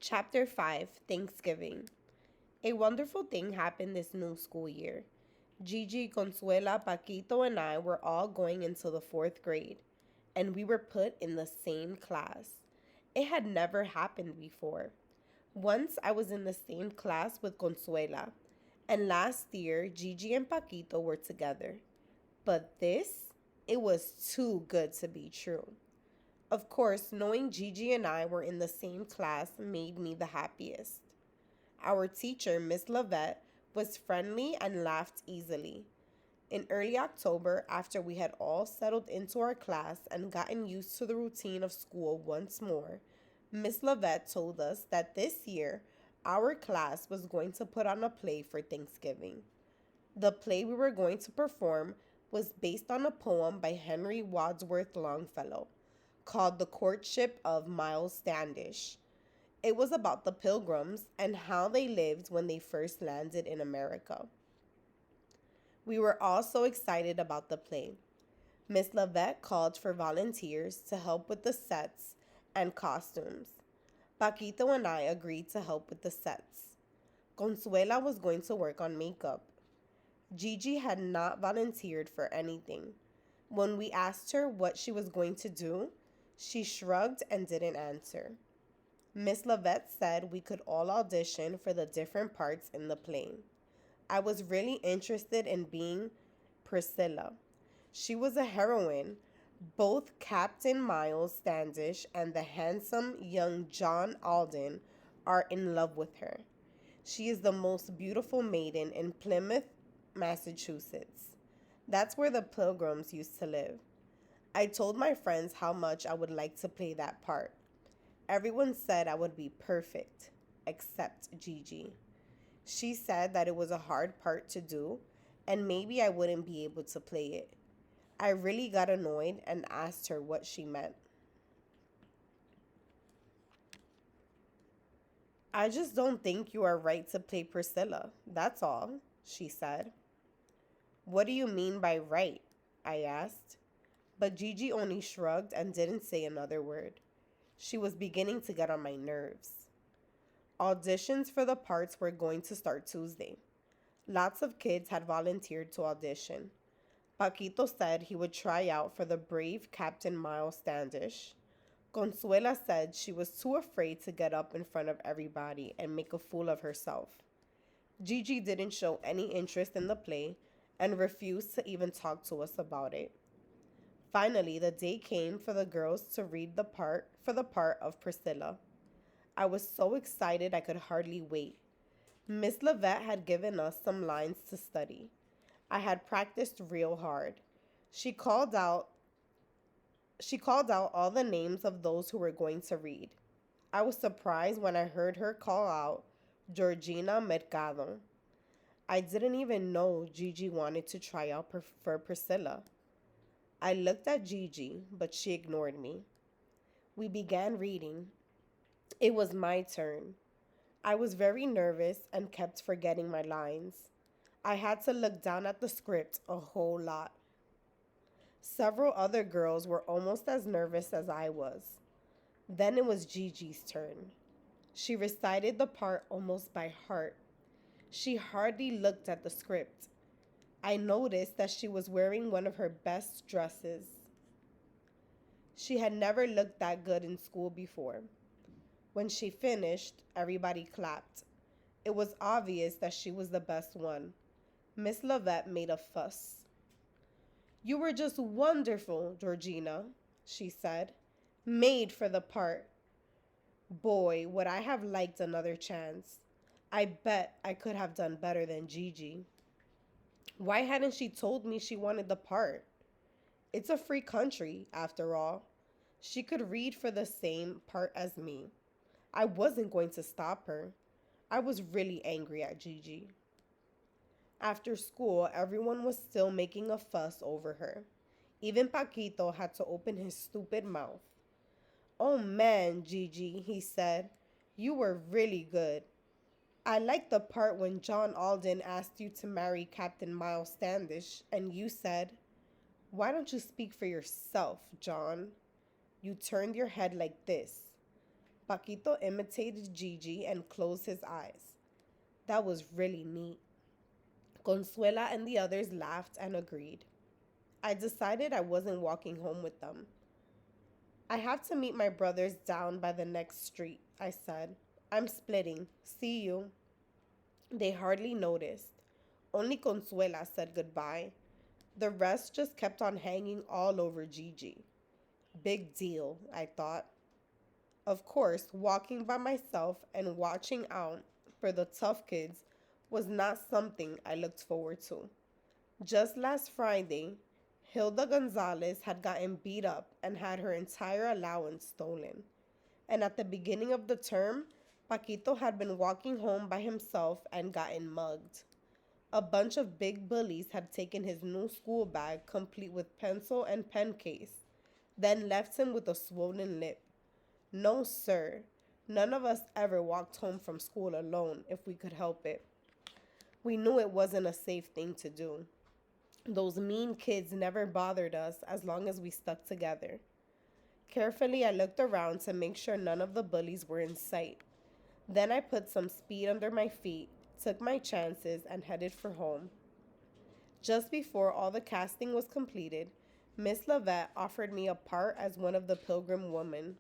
Chapter 5, Thanksgiving. A wonderful thing happened this new school year. Gigi, Consuela, Paquito, and I were all going into the fourth grade, and we were put in the same class. It had never happened before. Once I was in the same class with Consuela, and last year Gigi and Paquito were together. But this, it was too good to be true. Of course, knowing Gigi and I were in the same class made me the happiest. Our teacher, Miss Lavette, was friendly and laughed easily. In early October, after we had all settled into our class and gotten used to the routine of school once more, Miss Lavette told us that this year our class was going to put on a play for Thanksgiving. The play we were going to perform was based on a poem by Henry Wadsworth Longfellow called The Courtship of Miles Standish. It was about the Pilgrims and how they lived when they first landed in America. We were all so excited about the play. Miss Lavette called for volunteers to help with the sets and costumes. Paquito and I agreed to help with the sets. Consuela was going to work on makeup. Gigi had not volunteered for anything. When we asked her what she was going to do, she shrugged and didn't answer. Miss Lavette said we could all audition for the different parts in the play. I was really interested in being Priscilla. She was a heroine. Both Captain Miles Standish and the handsome young John Alden are in love with her. She is the most beautiful maiden in Plymouth, Massachusetts. That's where the Pilgrims used to live. I told my friends how much I would like to play that part. Everyone said I would be perfect, except Gigi. She said that it was a hard part to do, and maybe I wouldn't be able to play it. I really got annoyed and asked her what she meant. I just don't think you are right to play Priscilla, that's all, she said. What do you mean by right? I asked. But Gigi only shrugged and didn't say another word. She was beginning to get on my nerves. Auditions for the parts were going to start Tuesday. Lots of kids had volunteered to audition. Paquito said he would try out for the brave Captain Miles Standish. Consuela said she was too afraid to get up in front of everybody and make a fool of herself. Gigi didn't show any interest in the play and refused to even talk to us about it. Finally, the day came for the girls to read the part of Priscilla. I was so excited I could hardly wait. Miss Lavette had given us some lines to study. I had practiced real hard. She called out she called out all the names of those who were going to read. I was surprised when I heard her call out Georgina Mercado. I didn't even know Gigi wanted to try out for Priscilla. I looked at Gigi, but she ignored me. We began reading. It was my turn. I was very nervous and kept forgetting my lines. I had to look down at the script a whole lot. Several other girls were almost as nervous as I was. Then it was Gigi's turn. She recited the part almost by heart. She hardly looked at the script. I noticed that she was wearing one of her best dresses. She had never looked that good in school before. When she finished, everybody clapped. It was obvious that she was the best one. Miss Lavette made a fuss. You were just wonderful, Georgina, she said. Made for the part. Boy, would I have liked another chance. I bet I could have done better than Gigi. Why hadn't she told me she wanted the part? It's a free country, after all. She could read for the same part as me. I wasn't going to stop her. I was really angry at Gigi. After school, everyone was still making a fuss over her. Even Paquito had to open his stupid mouth. Oh man, Gigi, he said, you were really good. I liked the part when John Alden asked you to marry Captain Miles Standish, and you said, why don't you speak for yourself, John? You turned your head like this. Paquito imitated Gigi and closed his eyes. That was really neat. Consuela and the others laughed and agreed. I decided I wasn't walking home with them. I have to meet my brothers down by the next street, I said. I'm splitting. See you. They hardly noticed. Only Consuela said goodbye. The rest just kept on hanging all over Gigi. Big deal, I thought. Of course, walking by myself and watching out for the tough kids was not something I looked forward to. Just last Friday, Hilda Gonzalez had gotten beat up and had her entire allowance stolen. And at the beginning of the term, Paquito had been walking home by himself and gotten mugged. A bunch of big bullies had taken his new school bag complete with pencil and pen case, then left him with a swollen lip. No, sir. None of us ever walked home from school alone if we could help it. We knew it wasn't a safe thing to do. Those mean kids never bothered us as long as we stuck together. Carefully, I looked around to make sure none of the bullies were in sight. Then I put some speed under my feet, took my chances, and headed for home. Just before all the casting was completed, Miss Lavette offered me a part as one of the Pilgrim women.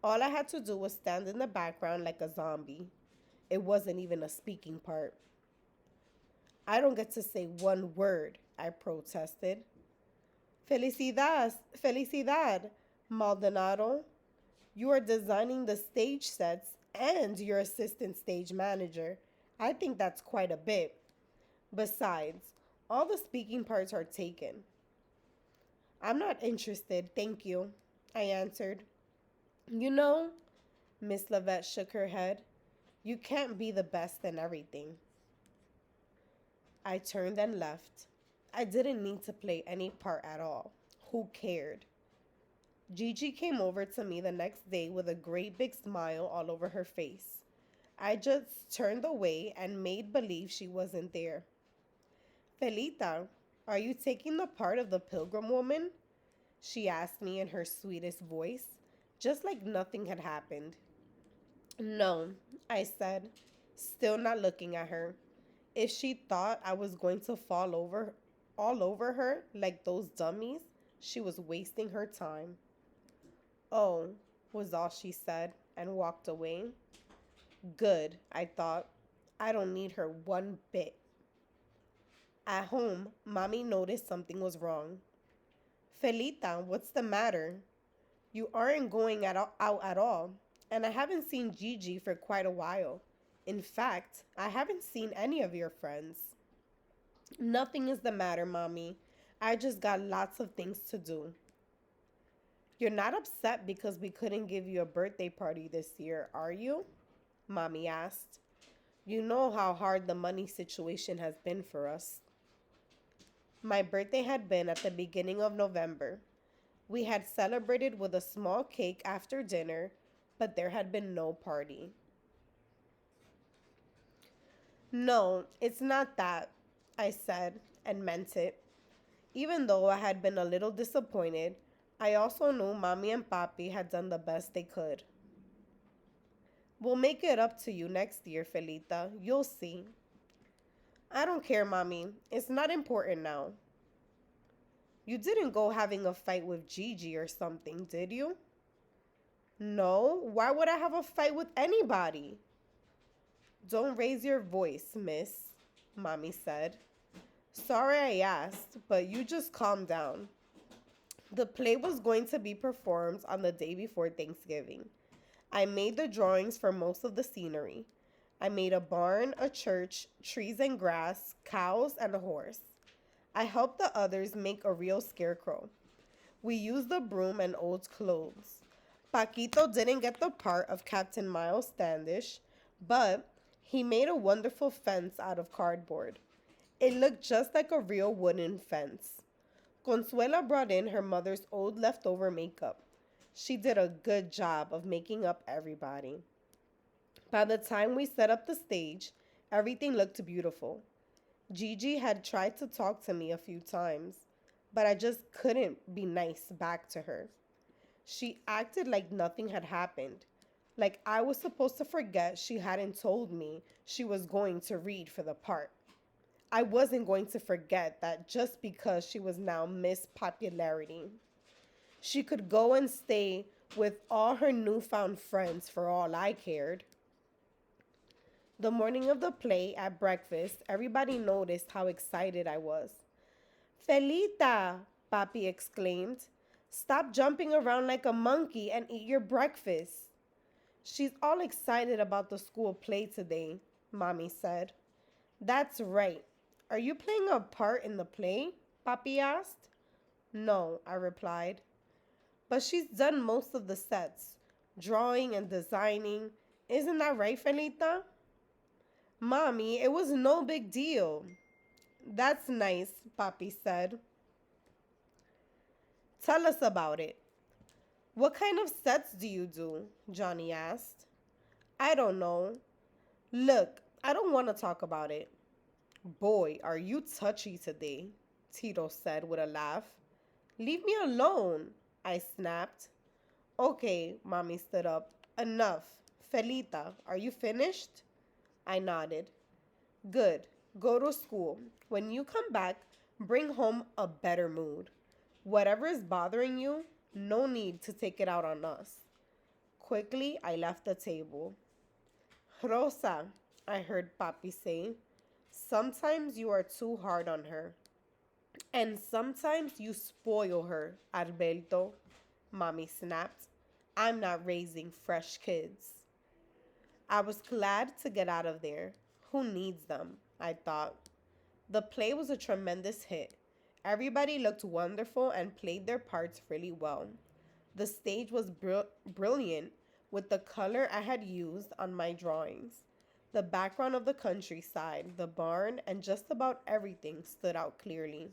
All I had to do was stand in the background like a zombie. It wasn't even a speaking part. I don't get to say one word, I protested. Felicidad, Maldonado. You are designing the stage sets and you're assistant stage manager. I think that's quite a bit. Besides, all the speaking parts are taken. I'm not interested, thank you, I answered. You know, Miss Lavette shook her head, you can't be the best in everything. I turned and left. I didn't need to play any part at all. Who cared? Gigi came over to me the next day with a great big smile all over her face. I just turned away and made believe she wasn't there. Felita, are you taking the part of the Pilgrim woman? She asked me in her sweetest voice, just like nothing had happened. No, I said, still not looking at her. If she thought I was going to fall over all over her like those dummies, she was wasting her time. Oh, was all she said and walked away. Good, I thought. I don't need her one bit. At home, Mommy noticed something was wrong. Felita, what's the matter? You aren't going out at all, and I haven't seen Gigi for quite a while. In fact, I haven't seen any of your friends. Nothing is the matter, Mommy. I just got lots of things to do. You're not upset because we couldn't give you a birthday party this year, are you? Mommy asked. You know how hard the money situation has been for us. My birthday had been at the beginning of November. We had celebrated with a small cake after dinner, but there had been no party. No, it's not that, I said, and meant it. Even though I had been a little disappointed, I also knew Mommy and Papi had done the best they could. We'll make it up to you next year, Felita. You'll see. I don't care, Mommy. It's not important now. You didn't go having a fight with Gigi or something, did you? No, why would I have a fight with anybody? Don't raise your voice, miss, Mommy said. Sorry I asked, but you just calm down. The play was going to be performed on the day before Thanksgiving. I made the drawings for most of the scenery. I made a barn, a church, trees and grass, cows, and a horse. I helped the others make a real scarecrow. We used the broom and old clothes. Paquito didn't get the part of Captain Miles Standish, but he made a wonderful fence out of cardboard. It looked just like a real wooden fence. Consuela brought in her mother's old leftover makeup. She did a good job of making up everybody. By the time we set up the stage, everything looked beautiful. Gigi had tried to talk to me a few times, but I just couldn't be nice back to her. She acted like nothing had happened. Like I was supposed to forget she hadn't told me she was going to read for the part. I wasn't going to forget that just because she was now Miss Popularity, she could go and stay with all her newfound friends for all I cared. The morning of the play at breakfast, everybody noticed how excited I was. Felita, Papi exclaimed. Stop jumping around like a monkey and eat your breakfast. She's all excited about the school play today, Mommy said. That's right. Are you playing a part in the play? Papi asked. No, I replied. But she's done most of the sets, drawing and designing. Isn't that right, Felita? Mommy, it was no big deal. That's nice, Papi said. Tell us about it. What kind of sets do you do? Johnny asked. I don't know. Look, I don't want to talk about it. Boy, are you touchy today, Tito said with a laugh. Leave me alone, I snapped. Okay, Mommy stood up. Enough. Felita, are you finished? I nodded. Good. Go to school. When you come back, bring home a better mood. Whatever is bothering you, no need to take it out on us. Quickly, I left the table. Rosa, I heard Papi say, sometimes you are too hard on her. And sometimes you spoil her, Alberto, Mommy snapped. I'm not raising fresh kids. I was glad to get out of there. Who needs them? I thought. The play was a tremendous hit. Everybody looked wonderful and played their parts really well. The stage was brilliant with the color I had used on my drawings. The background of the countryside, the barn, and just about everything stood out clearly.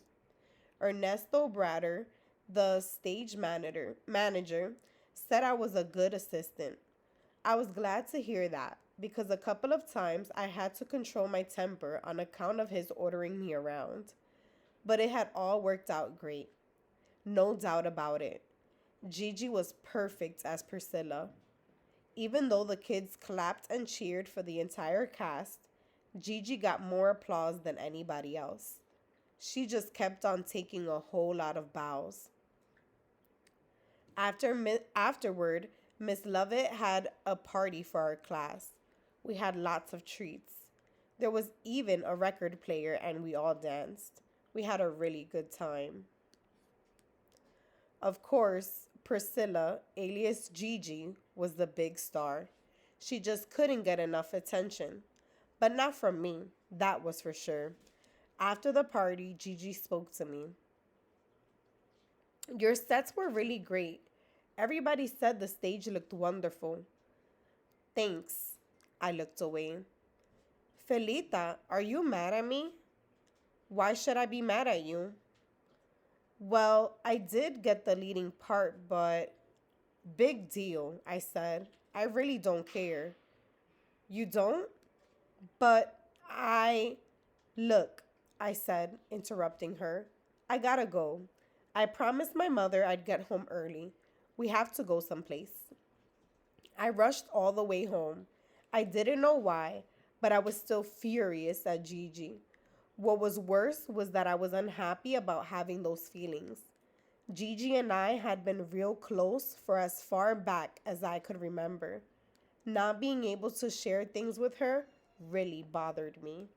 Ernesto Bratter, the stage manager, said I was a good assistant. I was glad to hear that because a couple of times I had to control my temper on account of his ordering me around. But it had all worked out great. No doubt about it. Gigi was perfect as Priscilla. Even though the kids clapped and cheered for the entire cast, Gigi got more applause than anybody else. She just kept on taking a whole lot of bows. Afterward, Miss Lovett had a party for our class. We had lots of treats. There was even a record player and we all danced. We had a really good time. Of course, Priscilla, alias Gigi, was the big star. She just couldn't get enough attention. But not from me, that was for sure. After the party, Gigi spoke to me. Your sets were really great. Everybody said the stage looked wonderful. Thanks. I looked away. Felita, are you mad at me? Why should I be mad at you? Well, I did get the leading part, but big deal, I said. I really don't care. You don't? But I. Look, I said, interrupting her. I gotta go. I promised my mother I'd get home early. We have to go someplace. I rushed all the way home. I didn't know why, but I was still furious at Gigi. What was worse was that I was unhappy about having those feelings. Gigi and I had been real close for as far back as I could remember. Not being able to share things with her really bothered me.